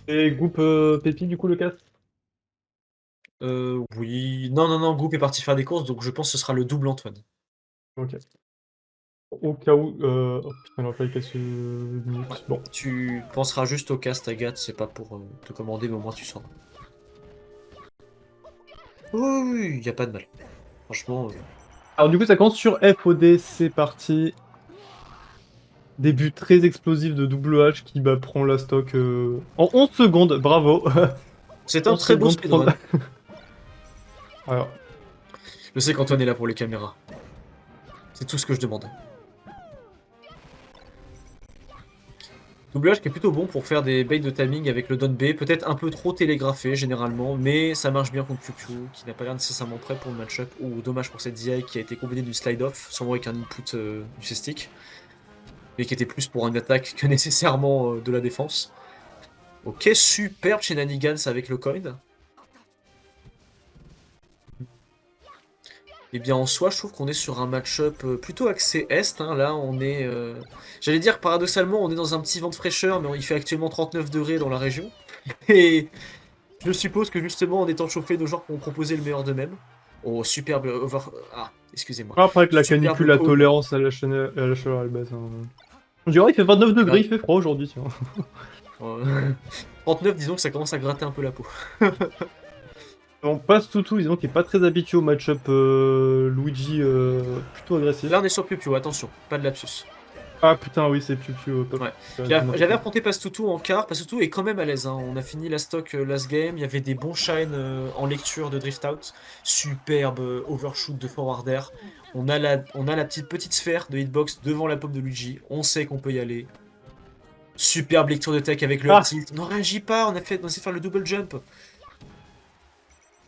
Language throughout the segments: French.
Et groupe Pépi, du coup, le cast? Oui. Non, non, non, Group est parti faire des courses, donc je pense que ce sera le double Antoine. OK. Au cas où, oh putain, il a pas quelques Ouais. minutes. Bon. Tu penseras juste au cast, Agathe, c'est pas pour te commander, mais au moins tu sauras. Oui, oui, y a pas de mal. Franchement, Alors du coup, ça commence sur FOD, c'est parti. Début très explosif de Double H qui bah, prend la stock en 11 secondes, bravo. c'est un 11 très beau secondes, speedrun. Alors, Je sais qu'Antoine est là pour les caméras. C'est tout ce que je demande. Doublage qui est plutôt bon pour faire des baits de timing avec le down B, peut-être un peu trop télégraphé généralement, mais ça marche bien contre QQ, qui n'a pas l'air nécessairement prêt pour le match-up, ou dommage pour cette DI qui a été combinée du slide-off, sûrement avec un input du C-stick, mais qui était plus pour une attaque que nécessairement de la défense. Ok, superbe shenanigans avec le coin. Et bien en soi, je trouve qu'on est sur un match-up plutôt axé Est, hein. Là, on est... J'allais dire, paradoxalement, on est dans un petit vent de fraîcheur, mais il fait actuellement 39 degrés dans la région. Et je suppose que justement, en étant chauffés, nos joueurs pourront proposer le meilleur d'eux-mêmes. Oh, superbe over... Ah, excusez-moi. après avec la canicule, Superbe la call. tolérance à la chaleur, elle baisse. Hein. On dirait il fait 29 degrés, il fait froid aujourd'hui, tiens. 39, disons que ça commence à gratter un peu la peau. On passe Toutou, disons qu'il est pas très habitué au match-up Luigi plutôt Là, agressif. on est sur Piu, attention, pas de lapsus. Ah putain, oui, c'est Piu Piu, top. Ouais. J'ai marqué. J'avais affronté Pastutu en quart. Pastutu est quand même à l'aise, hein. On a fini la stock last game. Il y avait des bons shines en lecture de Drift Out. Superbe overshoot de forward air. On a la petite sphère de hitbox devant la paume de Luigi. On sait qu'on peut y aller. Superbe lecture de tech avec le up Ah, tilt. On réagit pas, on sait faire le double jump.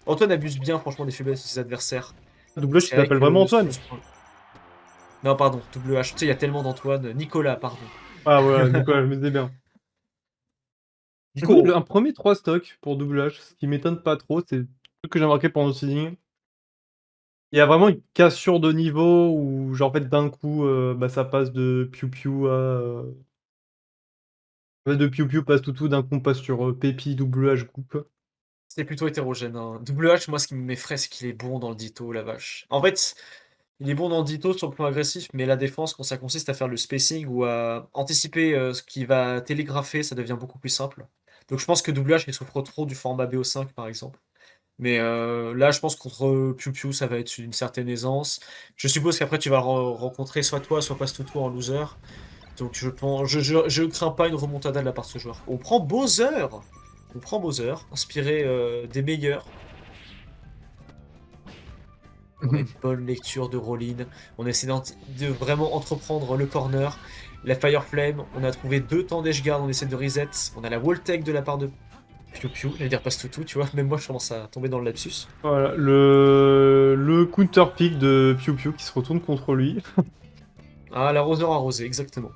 Antoine abuse bien, franchement, des faiblesses de ses adversaires. double H, il C'est vrai s'appelle vraiment que Antoine. Non, pardon, double H. Tu sais, il y a tellement d'Antoine. Nicolas, pardon. Ah ouais, Nicolas, je me disais bien. Du coup, Nico. un premier 3 stock pour double H, ce qui m'étonne pas trop, c'est le truc que j'ai remarqué pendant le seeding. Il y a vraiment une cassure de niveau où, genre, en fait, d'un coup, bah, ça passe de Piu Piu à. De Piu Piu passe Toutou, d'un coup, on passe sur Pépi, double H, groupe. C'est plutôt hétérogène, hein. Double H, moi, ce qui m'effraie, c'est qu'il est bon dans le ditto, la vache. En fait, il est bon dans le ditto sur le plan agressif, mais la défense, quand ça consiste à faire le spacing ou à anticiper ce qui va télégrapher, ça devient beaucoup plus simple. Donc je pense que Double H, il souffre trop du format BO5, par exemple. Mais là, je pense que contre Piu Piu, ça va être une certaine aisance. Je suppose qu'après, tu vas rencontrer soit toi, soit Pastutu en loser. Donc je crains pas une remontada de la part de ce joueur. On prend Bowser! On prend Bowser, inspiré des meilleurs. On a une bonne lecture de Rollin. On essaie de vraiment entreprendre le corner. La Fire Flame, on a trouvé 2 temps d'Edgeguard, on essaie de reset. On a la wall tech de la part de Piu Piu. J'allais dire passe tout, tu vois. Même moi, je commence à tomber dans le lapsus. Voilà, le counter pick de Piu Piu qui se retourne contre lui. Ah, l'arroseur arrosé, exactement.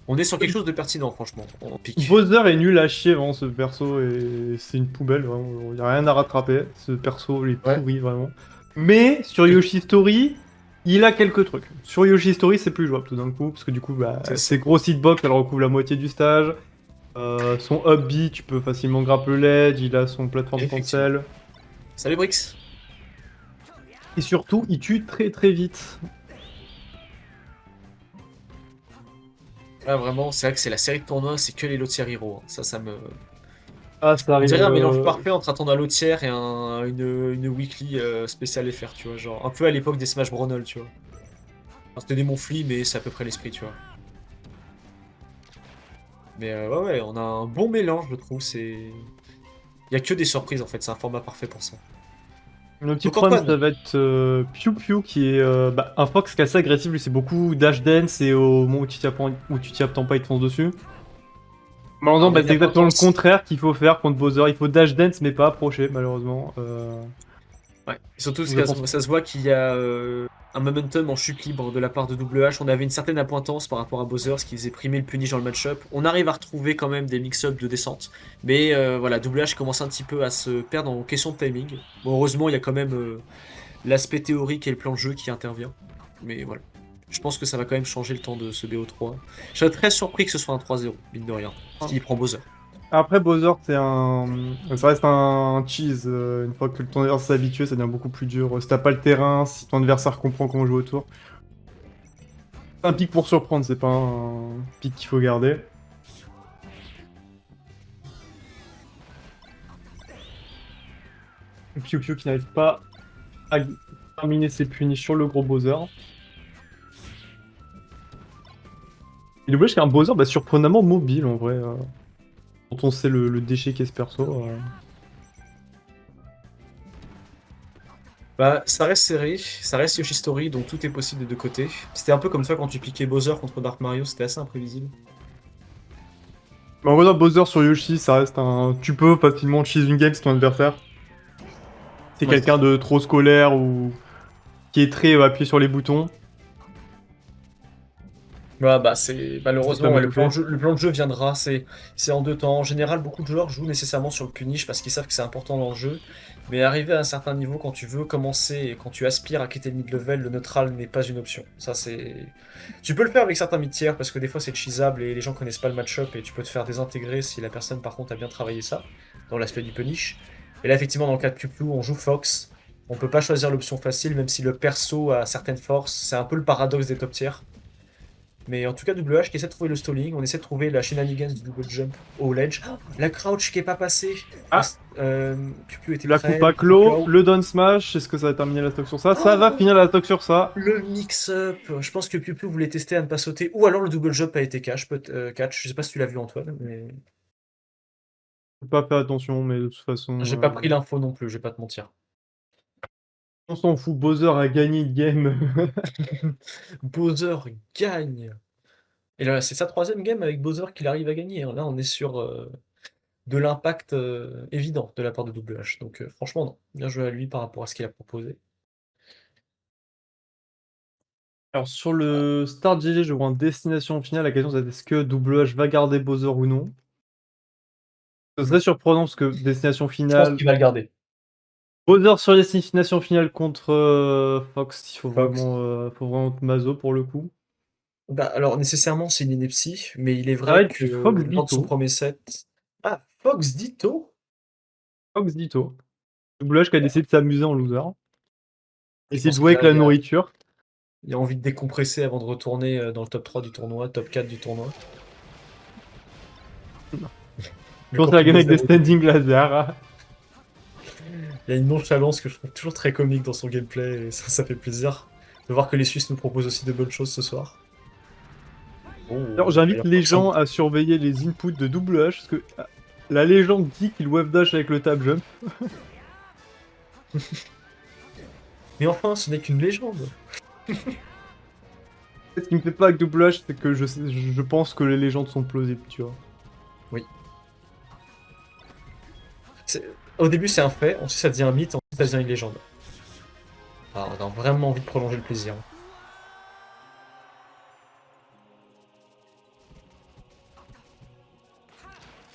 On est sur quelque chose de pertinent, franchement, en pic. Bowser est nul à chier, vraiment, ce perso, et c'est une poubelle, vraiment. Il n'y a rien à rattraper. Ce perso, il est Ouais. pourri, vraiment. Mais sur Yoshi Story, il a quelques trucs. Sur Yoshi Story, c'est plus jouable tout d'un coup, parce que du coup, bah, C'est ça. ses grosses hitbox, elle recouvre la moitié du stage. Son up B, tu peux facilement grapple le ledge, il a son plateforme Effectivement. cancel. Salut Brix. Et surtout, il tue très très vite. Là, vraiment, c'est vrai que c'est la série de tournois, c'est que les lotiers Hero, hein. Ça me... Ah, ça On arrive. dirait un mélange parfait entre un tournoi lotière et une weekly spéciale FR, tu vois. Genre, un peu à l'époque des Smash Bros. Tu vois. Enfin, c'était des Monfly, mais c'est à peu près l'esprit, tu vois. Mais ouais, ouais, on a un bon mélange, je trouve. Il y a que des surprises, en fait. C'est un format parfait pour ça. Le petit Donc problème, Antoine, ça va être Piu Piu qui est bah, un fox qui est assez agressif. Lui, c'est beaucoup dash dance et au moment où tu t'y attends pas, il te fonce dessus. alors, Malheureusement, on a bah, une c'est exactement le importance. contraire qu'il faut faire contre Bowser. Il faut dash dance, mais pas approcher, malheureusement. Ouais. Surtout Vous parce en que pensez ça se voit qu'il y a un momentum en chute libre de la part de WH. On avait une certaine appointance par rapport à Bowser, ce qui faisait primer le punish dans le match-up. On arrive à retrouver quand même des mix-ups de descente. Mais voilà, WH commence un petit peu à se perdre en question de timing. Bon, heureusement, il y a quand même l'aspect théorique et le plan de jeu qui intervient. Mais voilà. Je pense que ça va quand même changer le temps de ce BO3. Je serais très surpris que ce soit un 3-0, mine de rien. quoi? S'il prend Bowser. Après, Bowser, ça reste un cheese. Une fois que ton adversaire s'est habitué, ça devient beaucoup plus dur. Si t'as pas le terrain, si ton adversaire comprend comment jouer autour. C'est un pic pour surprendre, c'est pas un pic qu'il faut garder. Piu Piu qui n'arrive pas à terminer ses punis sur le gros Bowser. Il est obligé qu'un Bowser surprenamment mobile en vrai. Quand on sait le déchet qu'est ce perso. Bah, ça reste serré, ça reste Yoshi Story, donc tout est possible des deux côtés. C'était un peu comme ça quand tu piquais Bowser contre Dark Mario, c'était assez imprévisible. Mais en vrai, Bowser sur Yoshi, ça reste un. Tu peux facilement cheese une game si ton adversaire. C'est Ouais. quelqu'un de trop scolaire ou qui est très appuyé sur les boutons. Ouais, bah c'est Ça te malheureusement permet ouais, de louper. le plan de jeu viendra, c'est en deux temps. En général, beaucoup de joueurs jouent nécessairement sur le punish parce qu'ils savent que c'est important dans le jeu. Mais arrivé à un certain niveau, quand tu veux commencer et quand tu aspires à quitter le mid-level, le neutral n'est pas une option. Ça c'est. Tu peux le faire avec certains mid-tiers parce que des fois c'est cheesable et les gens connaissent pas le match-up et tu peux te faire désintégrer si la personne par contre a bien travaillé ça dans l'aspect du punish. Et là effectivement dans le cas de Piu on joue Fox. On peut pas choisir l'option facile même si le perso a certaines forces. C'est un peu le paradoxe des top tiers. Mais en tout cas, WH qui essaie de trouver le stalling, on essaie de trouver la shenanigans du double jump au ledge. Oh, la crouch qui est pas passée. Ah, Pupu était la coupe à prêt. clos, le down smash, est-ce que ça va terminer la stock sur ça? Ça va Oh, finir la stock sur ça. le mix-up. Je pense que Pupu voulait tester à ne pas sauter. Ou alors le double jump a été catch. Je sais pas si tu l'as vu, Antoine, mais Faut pas faire attention, mais de toute façon, j'ai pas pris l'info non plus, je vais pas te mentir. on s'en fout. Bowser a gagné une game. Bowser gagne. Et là, c'est sa troisième game avec Bowser qu'il arrive à gagner, hein. Là, on est sur de l'impact évident de la part de WH. Donc franchement, non. Bien joué à lui par rapport à ce qu'il a proposé. Alors sur le Start GG, je vois en destination finale. La question c'est est-ce que WH va garder Bowser ou non? Ce serait surprenant parce que destination Je pense finale. qu'il va le garder. Bowser sur destination finale contre Fox, il Fox. faut vraiment être maso pour le coup. Bah, alors, nécessairement, c'est une ineptie, mais il est Ça va vrai être que du Fox lors de son Ditto. premier set. Ah, Fox Ditto? Fox Ditto. WH qui a décidé de s'amuser en loser. Je Essayer de pense jouer qu'il avec la a, nourriture. il a envie de décompresser avant de retourner dans le top 3 du tournoi, top 4 du tournoi. Je Le pense à la game Campino avec des Zero. standing laser. Il y a une nonchalance que je trouve toujours très comique dans son gameplay, et ça fait plaisir de voir que les Suisses nous proposent aussi de bonnes choses ce soir. Alors Oh, j'invite d'ailleurs, les Fox en- gens à surveiller les inputs de WH parce que la légende dit qu'il wave dash avec le tap jump. Mais enfin, ce n'est qu'une légende. Ce qui me fait pas avec WH, c'est que je pense que les légendes sont plausibles, tu vois. Oui. Au début, c'est un fait, ensuite ça devient un mythe, ensuite ça devient une légende. Ah, on a vraiment envie de prolonger le plaisir.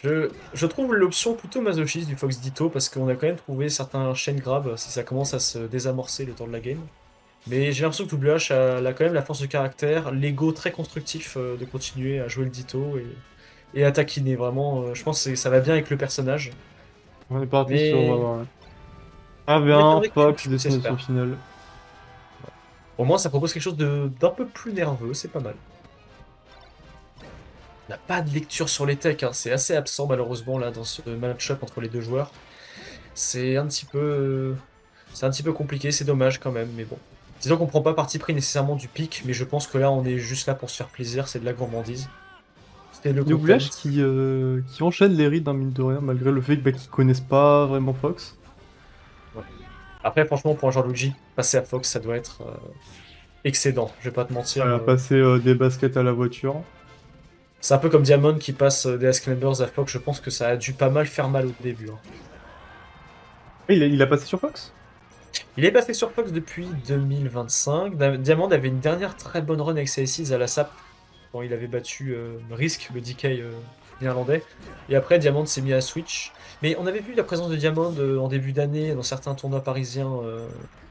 Je trouve l'option plutôt masochiste du Fox Ditto parce qu'on a quand même trouvé certains chain grabs si ça commence à se désamorcer le temps de la game. Mais j'ai l'impression que WH a quand même la force de caractère, l'ego très constructif de continuer à jouer le Ditto et à taquiner. Vraiment, je pense que ça va bien avec le personnage. On est parti sur Mais 1v1, m'étonnerait que Fox, Pupu puisse se destination faire. finale. Au moins, ça propose quelque chose d'un peu plus nerveux, c'est pas mal. On n'a pas de lecture sur les techs, hein. C'est assez absent malheureusement là dans ce match-up entre les deux joueurs. C'est un petit peu, c'est un petit peu compliqué, c'est dommage quand même, mais bon. Disons qu'on prend pas parti pris nécessairement du pic, mais je pense que là on est juste là pour se faire plaisir, c'est de la gourmandise. C'était le content. WH qui enchaîne les rides, mine de rien, malgré le fait qu'ils connaissent pas vraiment Fox. Ouais. Après franchement pour un joueur Luigi, passer à Fox ça doit être excédent, je vais pas te mentir. Elle a passé des baskets à la voiture. C'est un peu comme Diamond qui passe des Ice Climbers à Fox, je pense que ça a dû pas mal faire mal au début, hein. Il a passé sur Fox? Il est passé sur Fox depuis 2025. Diamond avait une dernière très bonne run avec CS6 à la SAP quand il avait battu Risk, le DK néerlandais. Et après, Diamond s'est mis à Switch. Mais on avait vu la présence de Diamond en début d'année dans certains tournois parisiens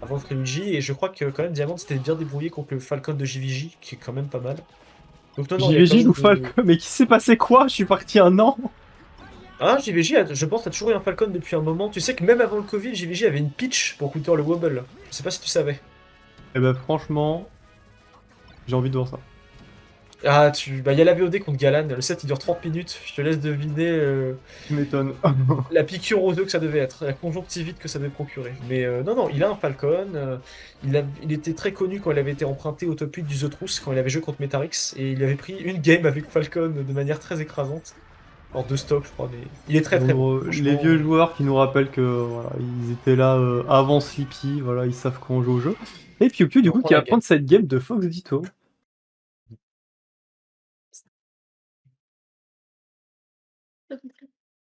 avant Trilogy. Et je crois que quand même Diamond s'était bien débrouillé contre le Falcon de JVJ, qui est quand même pas mal. Donc non, non, il y a quand JVJ même ou Falcon? Mais qui s'est passé quoi? Je suis parti un an! Ah, JVJ, je pense, a toujours eu un Falcon depuis un moment. Tu sais que même avant le Covid, JVJ avait une pitch pour counter le Wobble. Je sais pas si tu savais. Eh ben franchement, j'ai envie de voir ça. Ah, bah, y a la VOD contre Galan. Le set il dure 30 minutes. Je te laisse deviner Tu m'étonnes. la piqûre aux œufs que ça devait être, la conjonctivite que ça devait procurer. Mais non, non, il a un Falcon. Il était très connu quand il avait été emprunté au top 8 du The Truth, quand il avait joué contre Metarix. Et il avait pris une game avec Falcon de manière très écrasante. En deux stocks, je crois. Mais il est très très bon. Les Franchement. vieux joueurs qui nous rappellent que voilà, ils étaient là avant Sleepy, voilà, ils savent comment jouer au jeu. Et Piu Piu, Et du on coup, prend qui la va game. prendre cette game de Fox Ditto.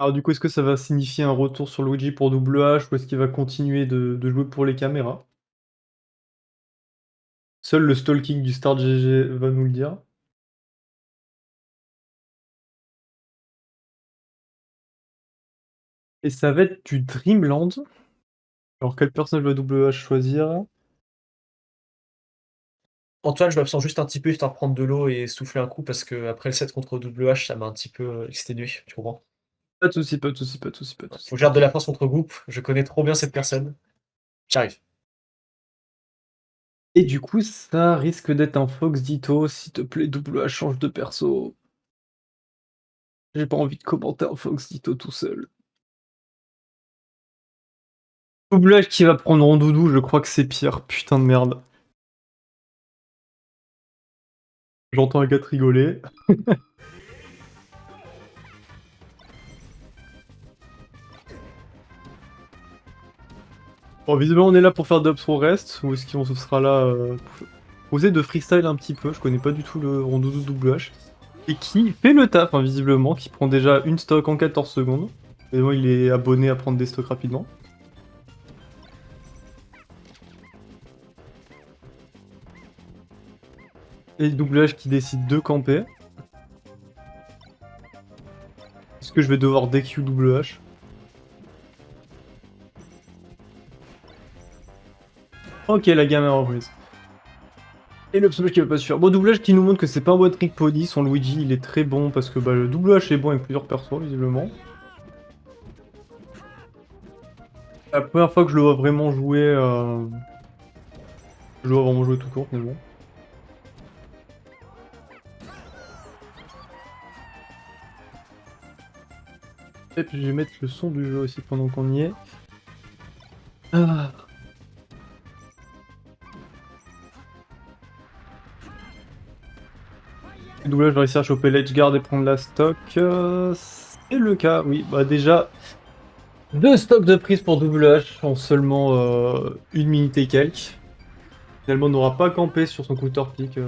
Alors, du coup, est-ce que ça va signifier un retour sur Luigi pour Double H ou est-ce qu'il va continuer de jouer pour les caméras? Seul le stalking du Start GG va nous le dire. Et ça va être du Dreamland. Alors, quel personnage va Double H choisir? Antoine, je m'absens juste un petit peu, histoire de prendre de l'eau et souffler un coup, parce que après le set contre WH, ça m'a un petit peu exténué, tu comprends? Pas de soucis, pas de soucis, pas de soucis, pas de soucis. Faut que je garde de la force contre groupe, je connais trop bien cette personne. J'arrive. Et du coup, ça risque d'être un Fox Ditto. S'il te plaît, Double H change de perso. J'ai pas envie de commenter un Fox Ditto tout seul. Double H qui va prendre Rondoudou, je crois que c'est pire. Putain de merde. J'entends Agathe rigoler. Bon, visiblement, on est là pour faire dubs au rest, ou est-ce qu'on sera là pour essayer de freestyle un petit peu? Je connais pas du tout le Rondoudou Double H. Et qui fait le taf, hein, visiblement, qui prend déjà une stock en 14 secondes. Et moi, il est abonné à prendre des stocks rapidement. Et Double H qui décide de camper. Est-ce que je vais devoir DQ Double H? Ok, la gamme est reprise. Et le personnage qui va pas suffire. Bon, Double H qui nous montre que c'est pas un One Trick Pony. Son Luigi, il est très bon parce que bah, le Double H est bon avec plusieurs persos, visiblement. La première fois que je le vois vraiment jouer, je le vois vraiment jouer tout court, mais bon. Et puis je vais mettre le son du jeu aussi pendant qu'on y est. Ah. Double H va réussir à choper l'edge guard et prendre la stock. C'est le cas, oui. Bah déjà, deux stocks de prise pour Double H en seulement une minute et quelques. Finalement, on n'aura pas campé sur son counter pick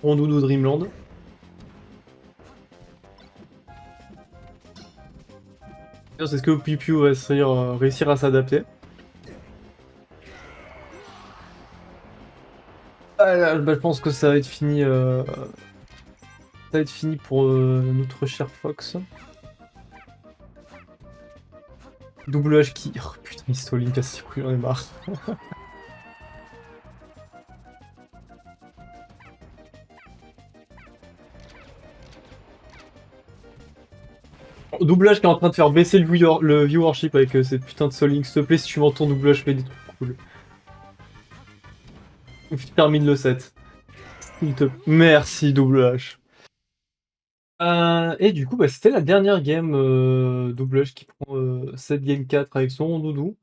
Rondoudou Dreamland. C'est ce que Piu Piu va réussir à s'adapter. Ah là, bah, je pense que ça va être fini. Ça va être fini pour notre cher Fox. Double H qui. Oh, putain, il stalling casse les couilles, j'en ai marre. Double H qui est en train de faire baisser le viewership avec cette putain de stalling. S'il te plaît, si tu m'entends, Double H, fais des trucs cool. Termine le set. Merci, Double H. Et du coup, bah, c'était la dernière game Double H qui prend cette game 4 avec son Doudou.